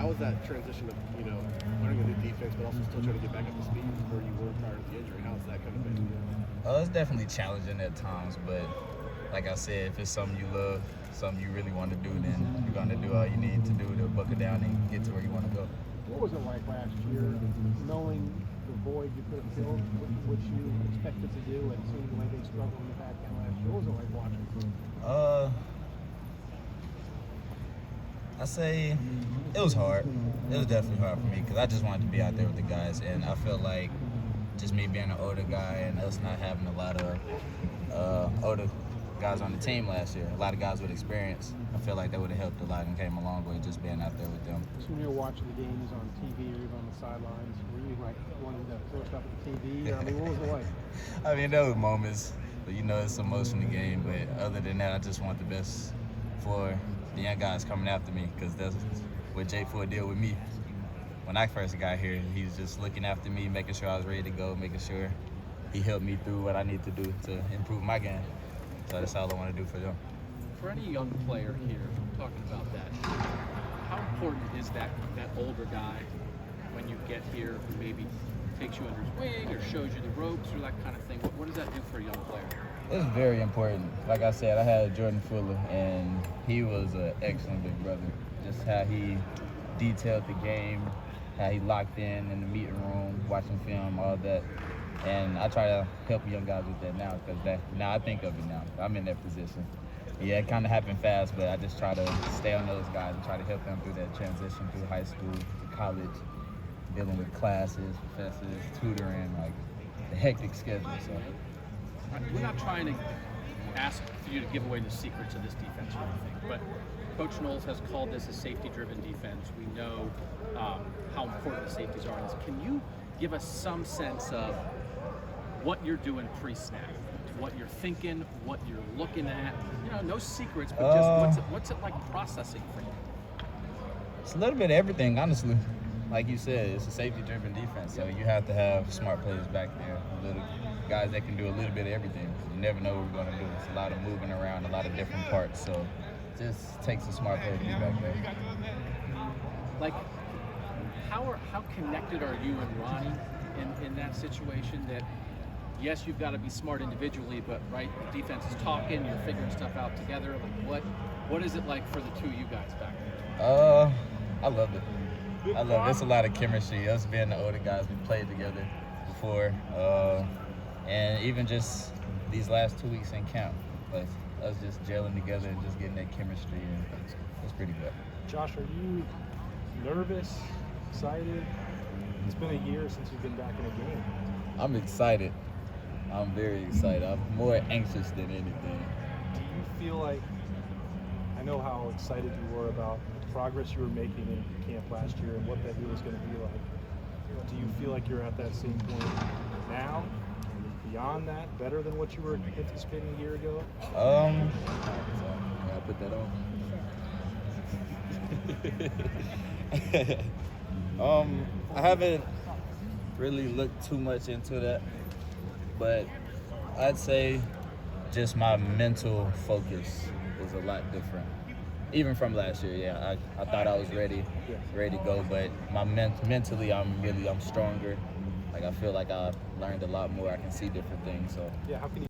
How was that transition of, learning a new defense, but also still trying to get back up to speed where you were prior to the injury? How's that kind of been? It's definitely challenging at times, but like I said, if it's something you love, something you really want to do, then you're going to do all you need to do to buckle down and get to where you want to go. What was it like last year, knowing the void you could have filled, what you expected to do, and seeing the way they struggled in the back end last year? What was it like watching? I say it was hard. It was definitely hard for me because I just wanted to be out there with the guys, and I felt like just me being an older guy and us not having a lot of older guys on the team last year, a lot of guys with experience, I feel like that would have helped a lot and came a long way just being out there with them. So when you're watching the games on TV or even on the sidelines, were you like wanting to throw stuff at the TV? Or, what was it like? I mean, there were moments, but it's emotional game. But other than that, I just want the best for the young guys coming after me because that's what Jay Ford did with me. When I first got here, he was just looking after me, making sure I was ready to go, making sure he helped me through what I need to do to improve my game. So that's all I want to do for them. For any young player here, talking about that, how important is that older guy when you get here who maybe takes you under his wing or shows you the ropes or that kind of thing? What does that do for a young player? It's very important. Like I said, I had Jordan Fuller, and he was an excellent big brother. Just how he detailed the game, how he locked in the meeting room, watching film, all that. And I try to help young guys with that now because now I think of it now. I'm in that position. Yeah, it kind of happened fast, but I just try to stay on those guys and try to help them through that transition through high school to college, dealing with classes, professors, tutoring, like the hectic schedule. So. We're not trying to ask for you to give away the secrets of this defense or anything, but Coach Knowles has called this a safety-driven defense. We know how important the safeties are in this. Can you give us some sense of what you're doing pre-snap, what you're thinking, what you're looking at? No secrets, but just what's it like processing for you? It's a little bit of everything, honestly. Like you said, it's a safety-driven defense, so you have to have smart players back there, little guys that can do a little bit of everything. You never know what we're going to do. It's a lot of moving around, a lot of different parts, so it just takes a smart player to be back there. Like, how connected are you and Ronnie in that situation that, yes, you've got to be smart individually, but, right, the defense is talking, you're figuring stuff out together. Like, what is it like for the two of you guys back there? I love it. I love it. It's a lot of chemistry. Us being the older guys, we played together before. And even just these last 2 weeks in camp, like us just gelling together and just getting that chemistry, and it's pretty good. Josh, are you nervous, excited? It's been a year since you've been back in a game. I'm excited. I'm very excited. I'm more anxious than anything. Do you feel like, I know how excited you were about the progress you were making in camp last year and what that year was going to be like. Do you feel like you're at that same point now? Beyond that, better than what you were anticipating a year ago? Can I put that on? I haven't really looked too much into that, but I'd say just my mental focus is a lot different. Even from last year, yeah, I thought I was ready to go, but mentally I'm stronger. Like I feel like I learned a lot more. I can see different things. So yeah, how can you